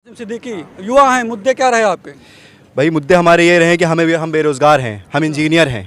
सिद्दीकी युवा हैं, मुद्दे क्या रहे आपके? भाई मुद्दे हमारे ये रहे कि हम बेरोजगार हैं, हम इंजीनियर हैं,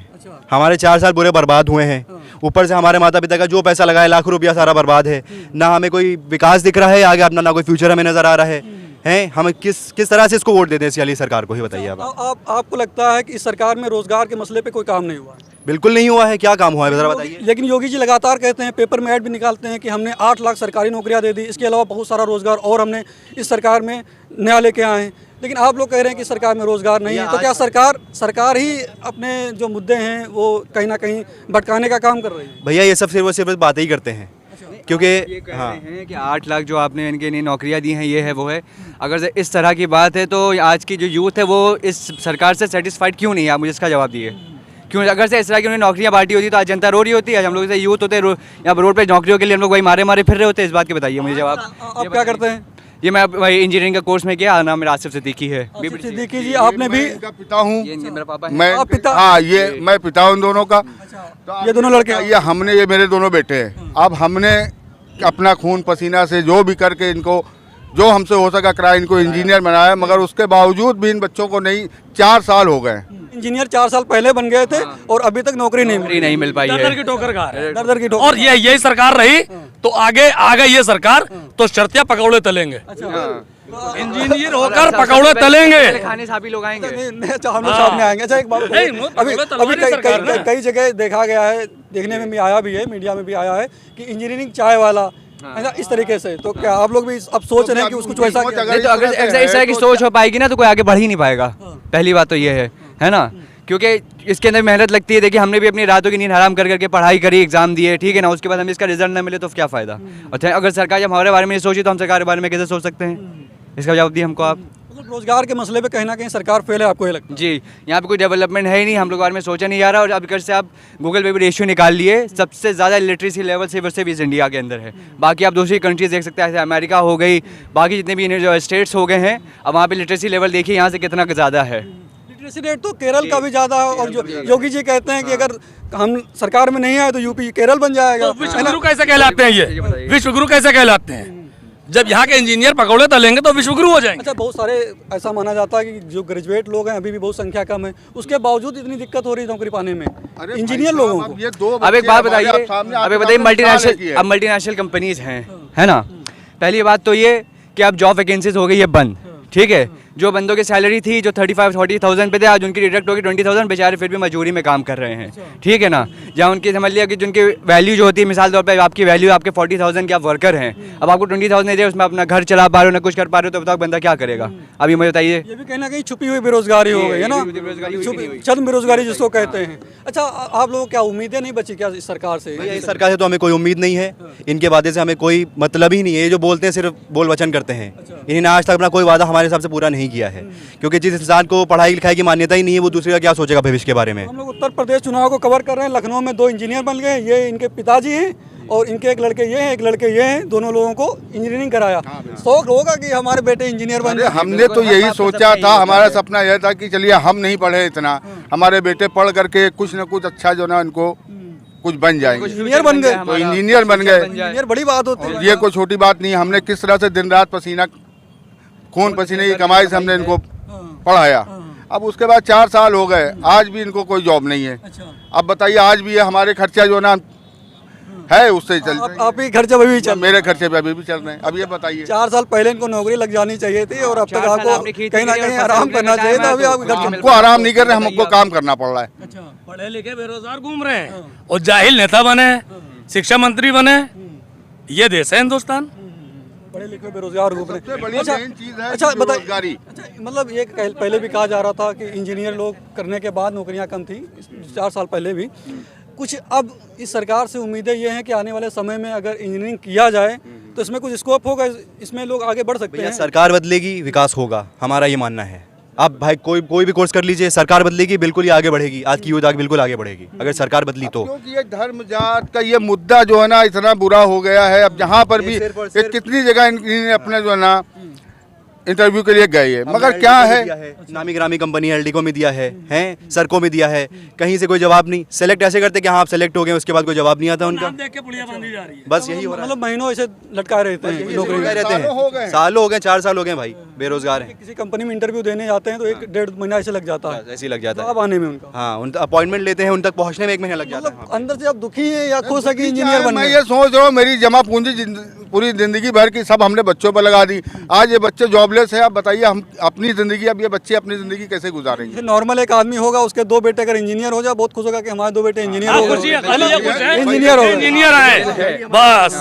हमारे 4 साल पूरे बर्बाद हुए हैं। ऊपर से हमारे माता पिता का जो पैसा लगाया लाखों रुपया सारा बर्बाद है। ना हमें कोई विकास दिख रहा है आगे अपना, ना कोई फ्यूचर हमें नजर आ रहा है। हैं हम किस तरह से इसको वोट देते हैं इस वाली सरकार को, ही बताइए आप। आपको लगता है कि इस सरकार में रोजगार के मसले पे कोई काम नहीं हुआ? बिल्कुल नहीं हुआ है। क्या काम हुआ है जरा बताइए। लेकिन योगी जी लगातार कहते हैं, पेपर में ऐड भी निकालते हैं कि हमने 8 लाख सरकारी नौकरियां दे दी, इसके अलावा बहुत सारा रोजगार और हमने इस सरकार में नया लेके आए हैं। लेकिन आप लोग कह रहे हैं कि सरकार में रोजगार नहीं है, तो क्या सरकार ही अपने जो मुद्दे हैं वो कहीं ना कहीं भटकाने का काम कर रही है? भैया ये सब सिर्फ बातें ही करते हैं, क्योंकि ये कह रहे हैं कि 8 लाख जो आपने इनके लिए नौकरियां दी हैं, ये है वो है। अगर इस तरह की बात है तो आज की जो यूथ है वो इस सरकार से सेटिस्फाइड क्यों नहीं है? आप मुझे इसका जवाब दिए। क्यों? अगर से इस तरह की उन्हें नौकरियां बांटी होती तो आज जनता रो रही होती है, आज हम लोग जैसे यूथ होते यहाँ रोड पे नौकरियों के लिए हम लोग वही मारे फिर रहे होते। इस बात के बताइए मुझे जवाब। आप क्या करते हैं? ये मैं इंजीनियरिंग का कोर्स में किया, नाम मेरा आसिफ सिद्दीकी है। सिद्दीकी जी आपने भी? इनका पिता हूँ ये मेरा पापा है। मैं। आप पिता? हाँ, ये मैं पिता हूँ इन दोनों का। ये दोनों लड़के? ये मेरे दोनों बेटे हैं। अब हमने अपना खून पसीना से जो भी करके इनको जो हमसे हो सका करा, इनको इंजीनियर बनाया, मगर उसके बावजूद भी इन बच्चों को नहीं 4 साल हो गए। इंजीनियर 4 साल पहले बन गए थे और अभी तक नौकरी नहीं मिल पाई है। दर की ठोकर खा रहे हैं। दर की ठोकर। और यही सरकार रही तो आगे ये सरकार तो शर्तिया पकौड़े तलेंगे। इंजीनियर होकर पकौड़े तलेंगे, खाने साहबी लोग आएंगे। हम लोग सामने आएंगे। अच्छा एक बात, अभी कई जगह देखा गया है, देखने में भी आया भी है, मीडिया में भी आया है कि इंजीनियरिंग चाय वाला ऐसा इस तरीके से। तो क्या आप लोग भी अब सोच रहे हैं कि उसको वैसा? नहीं तो अगर इस तरह की सोच हो पाएगी ना तो कोई आगे बढ़ ही नहीं पाएगा। पहली बात तो ये है ना, क्योंकि इसके अंदर मेहनत लगती है। देखिए हमने भी अपनी रातों की नींद हराम कर करके पढ़ाई करी, एग्जाम दिए, ठीक है ना, उसके बाद हमें इसका रिजल्ट ना मिले तो क्या फायदा। और अगर सरकार जब हमारे बारे में सोची तो हम सरकार के बारे में कैसे सोच सकते हैं? इसका जवाब दिए हमको आप। रोजगार के मसले पे कहीं ना कहीं सरकार फेल है, आपको ये लगता है? जी, यहाँ पे कोई डेवलपमेंट है ही नहीं, हम लोग बारे में सोचा नहीं जा रहा। और अब अगर से आप गूगल पे भी रेशियो निकाल लिए, सबसे ज़्यादा लिटरेसी लेवल सिर्फ इंडिया के अंदर है। बाकी आप दूसरी कंट्रीज देख सकते हैं, जैसे अमेरिका हो गई, बाकी जितने भी जो स्टेट्स हो गए हैं, अब वहाँ पे लिटरेसी लेवल देखिए यहाँ से कितना ज़्यादा है। लिटरेसी रेट तो केरल का भी ज़्यादा है। और जो योगी जी कहते हैं कि अगर हम सरकार में नहीं आए तो यूपी केरल बन जाएगा। विश्व गुरु कैसे कहलाते हैं? ये विश्व गुरु कैसे कहलाते हैं? जब यहाँ के इंजीनियर पकौड़े तलेंगे तो विश्व गुरु हो जाएंगे। अच्छा, बहुत सारे ऐसा माना जाता है कि जो ग्रेजुएट लोग हैं अभी भी बहुत संख्या कम है, उसके बावजूद इतनी दिक्कत हो रही है नौकरी पाने में इंजीनियर लोगों को। अब एक बात बताइए, मल्टीनेशनल कंपनीज हैं, है ना। पहली बात तो ये कि अब जॉब वैकेंसीज हो गई है बंद, ठीक है। जो बंदों की सैलरी थी जो 35-40,000 पे थे, आज उनकी डिडक्ट होगी 20,000, बेचारे फिर भी मजदूरी में काम कर रहे हैं, ठीक है ना। जहाँ उनकी समझ लिया कि जिनकी वैल्यू जो होती है, मिसाल तौर पे आपकी वैल्यू आपके 40,000 के आप वर्कर हैं, अब आपको 20,000 नहीं दे, उसमें अपना घर चला पा रहे हो ना कुछ कर पा रहे हो, तो बताओ बंदा क्या करेगा? अभी मुझे बताइए। ये भी कहीं ना कहीं छुपी हुई बेरोजगारी हो गई है ना, चंद बेरोजगारी जिसको कहते हैं। अच्छा, आप लोगों को क्या उम्मीदें नहीं बची क्या इस सरकार से? इस सरकार से तो हमें कोई उम्मीद नहीं है, इनके वादे से हमें कोई मतलब ही नहीं है। ये जो बोलते हैं सिर्फ बोल वचन करते हैं। इन्होंने आज तक अपना कोई वादा हमारे हिसाब से पूरा नहीं किया है, क्योंकि जिस इंसान को पढ़ाई लिखाई की मान्यता ही नहीं है वो दूसरे का क्या सोचेगा भविष्य के बारे में। हम लोग उत्तर प्रदेश चुनाव को कवर कर रहे हैं। लखनऊ में 2 इंजीनियर बन गए, ये इनके पिताजी हैं और इनके एक लड़के ये हैं, एक लड़के ये हैं। दोनों लोगों को इंजीनियरिंग कराया। शौक होगा कि हमारे बेटे इंजीनियर बन जाए। हमने तो यही सोचा था, हमारा सपना यह था कि चलिए हम नहीं पढ़े इतना, हमारे बेटे पढ़ करके कुछ न कुछ अच्छा जो ना इनको कुछ बन जाएंगे। इंजीनियर बन गए, तो इंजीनियर बन गए। इंजीनियर बड़ी बात होती है। ये कोई छोटी बात नहीं। हमने किस तरह से दिन रात पसीना खून पसीने की कमाई से हमने इनको पढ़ाया। अब उसके बाद 4 साल हो गए, आज भी इनको कोई जॉब नहीं है। अब बताइए, आज भी हमारे खर्चा जो ना है उससे चल रहे हैं। आप ही खर्चे अभी भी चल, मेरे खर्चे पे अभी भी चल रहे हैं। अब ये बताइए, 4 साल पहले इनको नौकरी लग जानी चाहिए थी और अब तक आपको कहीं ना कहीं आराम करना चाहिए था। अभी आप हमको आराम नहीं कर रहे, हमको काम करना पड़ रहा है। पढ़े लिखे बेरोजगार घूम रहे हैं और जाहिल नेता बने, शिक्षा मंत्री बने। ये देश है हिंदुस्तान। पढ़े लिखे बेरोजगार घूम रहे हैं। अच्छा बताइए, मतलब ये पहले भी कहा जा रहा था कि इंजीनियर लोग करने के बाद नौकरियां कम थी 4 साल पहले भी कुछ। अब इस सरकार से उम्मीदें ये हैं कि आने वाले समय में अगर इंजीनियरिंग किया जाए तो इसमें कुछ स्कोप होगा, इसमें लोग आगे बढ़ सकते हैं। सरकार बदलेगी, विकास होगा, हमारा ये मानना है। आप भाई कोई भी कोर्स कर लीजिए, सरकार बदलेगी बिल्कुल ही आगे बढ़ेगी। आज की यूथ आगे बिल्कुल आगे बढ़ेगी अगर सरकार बदली तो। क्योंकि ये धर्म जात का ये मुद्दा जो है ना इतना बुरा हो गया है। अब जहाँ पर भी कितनी जगह इन्होंने अपने जो है ना इंटरव्यू के लिए गए हैं, मगर क्या है नामी ग्रामी कंपनी एल्डिको में दिया है, हैं सरको में दिया है, कहीं से कोई जवाब नहीं। सेलेक्ट ऐसे करते कि हाँ आप सेलेक्ट हो गए, उसके बाद कोई जवाब नहीं आता उनका। देख के पुड़िया बांधी जा रही है। बस यही हो रहा है। मतलब महीनों ऐसे लटकाए रहते हैं नौकरी में। रहते हैं, सालों हो गए, 4 साल हो गए भाई, बेरोजगार हैं। किसी कंपनी में इंटरव्यू देने जाते हैं तो 1-1.5 महीना ऐसे लग जाता है ऐसे ही लग जाता है। जवाब आने में उनका। हाँ, उन अपॉइंटमेंट लेते हैं, उन तक पहुंचने में 1 महीना लग जाता है। मतलब अंदर से आप दुखी हैं या खुश है कि इंजीनियर बन मैं गए? ये सोच रहा हूँ, मेरी जमा पूंजी पूरी जिंदगी भर की सब हमने बच्चों पर लगा दी, आज ये बच्चे जॉबलेस है। आप बताइए हम अपनी जिंदगी, अब ये बच्चे अपनी जिंदगी कैसे गुजारेंगे? नॉर्मल एक आदमी होगा, उसके 2 बेटे अगर इंजीनियर हो जाए बहुत खुश होगा कि हमारे 2 बेटे इंजीनियर हो खुशी है, खाली ये खुश है, इंजीनियर हो गए। इंजीनियर है बस।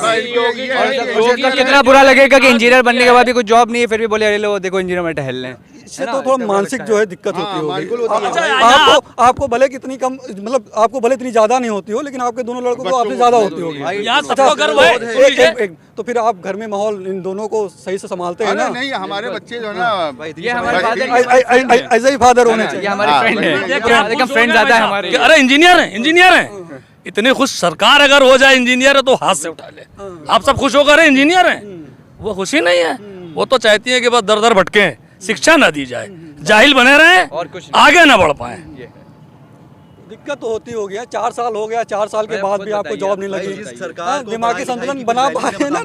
उसका कितना बुरा लगेगा कि इंजीनियर बनने के बाद भी कुछ जॉब नहीं है, फिर भी बोले अरे लो देखो इंजीनियर में टहल लें। इससे तो थोड़ा मानसिक जो है दिक्कत होती होगी। अच्छा, आपको भले कितनी कम, मतलब आपको भले इतनी ज्यादा नहीं होती हो, लेकिन आपके दोनों लड़कों को आपसे ज्यादा होती होगी। यहाँ सबको गर्व है। तो फिर आप घर में माहौल इन दोनों को सही से संभालते हैं अरे ना? नहीं, हमारे बच्चे जो है ना, ये हमारे फादर ऐसे ही फादर होने ये चाहिए। हमारे फ्रेंड है, लेकिन फ्रेंड ज्यादा है हमारे। अरे इंजीनियर है, इंजीनियर है। इतनी खुश सरकार अगर हो जाए इंजीनियर है तो हाथ से उठा ले। आप सब खुश होकर इंजीनियर हैं, वो खुशी नहीं है। वो तो चाहती है कि बस दर दर भटके, शिक्षा ना दी जाए, जाहिल बने रहे और कुछ आगे ना बढ़ पाए। दिक्कत तो होती होगी। 4 साल हो गया, 4 साल के बाद भी आपको जॉब नहीं लगी। सरकार को दिमागी संतुलन बना पाए ना?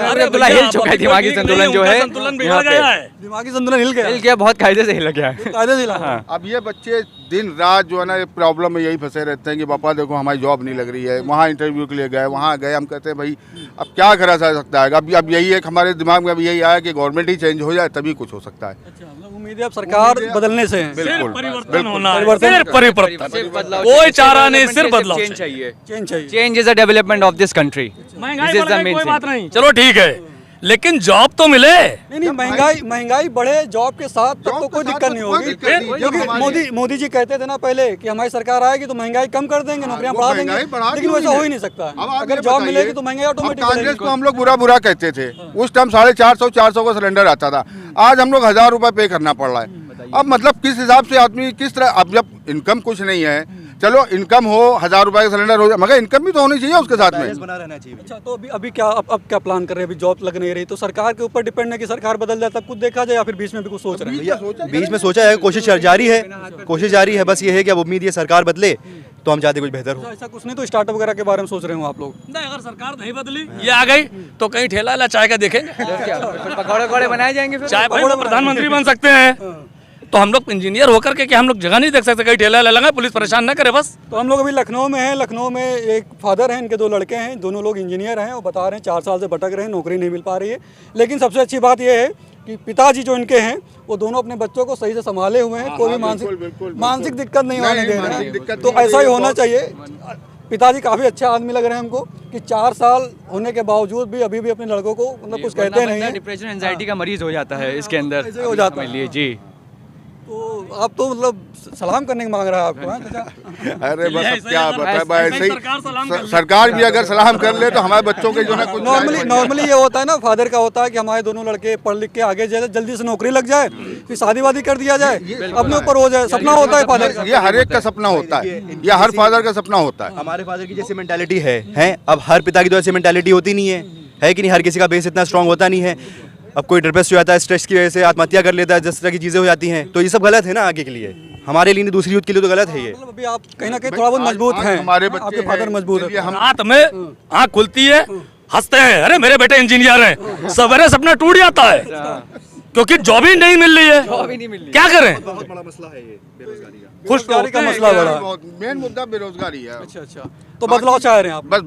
अरे अब्दुल्ला हिल चुका है दिमागी संतुलन जो है, संतुलन बिगड़ गया है। दिमागी संतुलन हिल गया। हिल गया, बहुत कायदे से हिल गया है। कायदे से हिला। अब ये बच्चे दिन रात जो है ना प्रॉब्लम में यही फंसे रहते हैं कि पापा देखो हमारी जॉब नहीं लग रही है। वहाँ इंटरव्यू के लिए गए, वहाँ गए, हम कहते हैं भाई अब क्या करा जा सकता है। अब यही एक हमारे दिमाग में अब यही आया कि गवर्नमेंट ही चेंज हो जाए तभी कुछ हो सकता है। अच्छा, मतलब उम्मीद है अब सरकार बदलने से है। सिर्फ बिल्कुल परिवर्तन होना है, परिवर्तन। सिर्फ परिवर्तन, कोई चारा नहीं, सिर्फ बदलाव चेंज चाहिए। चेंज चाहिए। Change is the development of this country. महंगाई बढ़ गई, कोई बात नहीं, चलो ठीक है, लेकिन जॉब तो मिले। नहीं, महंगाई बढ़े जॉब के साथ तब तो कोई दिक्कत नहीं होगी। क्योंकि मोदी जी कहते थे ना पहले कि हमारी सरकार आएगी तो महंगाई कम कर देंगे, नौकरियां बढ़ा देंगे, लेकिन वैसा हो ही नहीं सकता। अगर जॉब मिलेगी तो महंगाई ऑटोमेटिक कांग्रेस को हम लोग बुरा कहते थे, उस टाइम 450 का सिलेंडर आता था, आज हम लोग 1000 रुपए पे करना पड़ रहा है। अब मतलब किस हिसाब से आदमी किस तरह, अब जब इनकम कुछ नहीं है, चलो इनकम हो 1000 रुपए का सिलेंडर हो जाए, मगर इनकम भी तो होनी चाहिए उसके साथ में। बना रहना चाहिए। अच्छा, तो अभी क्या अब क्या प्लान कर रहे हैं? अभी जॉब लग नहीं रही तो सरकार के ऊपर डिपेंड है कि सरकार बदल जाए तब कुछ देखा जाए, या फिर बीच में भी कुछ सोच रहे हैं? बीच में सोचा है, कोशिश जारी है, कोशिश जारी है। बस ये है कि अब उम्मीद ये सरकार बदले तो हम चाहते कुछ बेहतर हो। ऐसा कुछ नहीं तो स्टार्टअप वगैरह के बारे में सोच रहे हो आप लोग? नहीं, अगर सरकार नहीं बदली, ये आ गई तो कहीं ठेला ला चाय का देखेंगे। पकौड़े वकौड़े बनाए जाएंगे फिर। चाय भाई वो प्रधानमंत्री बन सकते हैं, तो हम लोग इंजीनियर होकर के क्या हम लोग जगह नहीं देख सकते? कहीं ठेला लगा, पुलिस परेशान ना करे बस। तो हम लोग अभी लखनऊ में हैं। लखनऊ में एक फादर हैं, इनके 2 लड़के हैं, दोनों लोग इंजीनियर हैं। वो बता रहे हैं 4 साल से भटक रहे हैं, नौकरी नहीं मिल पा रही है। लेकिन सबसे अच्छी बात यह है कि पिताजी जो इनके हैं वो दोनों अपने बच्चों को सही से संभाले हुए हैं, कोई भी मानसिक दिक्कत नहीं होने दे रहे हैं। तो ऐसा ही होना चाहिए। पिताजी काफ़ी अच्छे आदमी लग रहे हैं हमको कि 4 साल होने के बावजूद भी अभी भी अपने लड़कों को मतलब कुछ कहते नहीं है। डिप्रेशन एंजाइटी का मरीज हो जाता है इसके अंदर, ऐसे हो जाता है। लिए जी। तो आप तो मतलब सलाम करने को मांग रहा है आपको, हाँ चाचा? अरे बस अब ऐसे क्या ही बताए, ऐसे ऐसे ही ही सरकार सलाम कर ले। सरकार भी अगर सलाम कर ले तो हमारे बच्चों के जो है कुछ नॉर्मली ये होता है ना, फादर का होता है कि हमारे दोनों लड़के पढ़ लिख के आगे जाए, जल्दी से नौकरी लग जाए, फिर शादी वादी कर दिया जाए, अपने ऊपर हो जाए। सपना होता है फादर का। ये हर एक का सपना होता है, ये हर फादर का सपना होता है। हमारे फादर की जैसी मेंटालिटी है। अब हर पिता की तो ऐसी मेंटालिटी होती नहीं है कि नहीं? हर किसी का बेस इतना स्ट्रांग होता नहीं है। अब कोई डिप्रेस हो जाता है, स्ट्रेस की वजह से आत्महत्या कर लेता है, जिस तरह की चीज़ें हो जाती हैं, तो ये सब गलत है ना आगे के लिए, हमारे लिए नहीं, दूसरी यूथ के लिए तो गलत है ये। मतलब अभी आप कहीं ना कहीं थोड़ा बहुत मजबूत हैं, हमारे बच्चे आपके फादर हैं, मजबूत इसलिए है। हम रात में आँख खुलती है, हंसते हैं, अरे मेरे बेटे इंजीनियर हैं। सवेरे सपना टूट जाता है क्योंकि जॉब ही नहीं मिल रही है। क्या करें? बहुत बड़ा मसला है ये बेरोजगारी का। खुशहाली का मसला बड़ा है। मेन मुद्दा बेरोजगारी है। अच्छा, तो बदलाव चाह रहे हैं आप? बस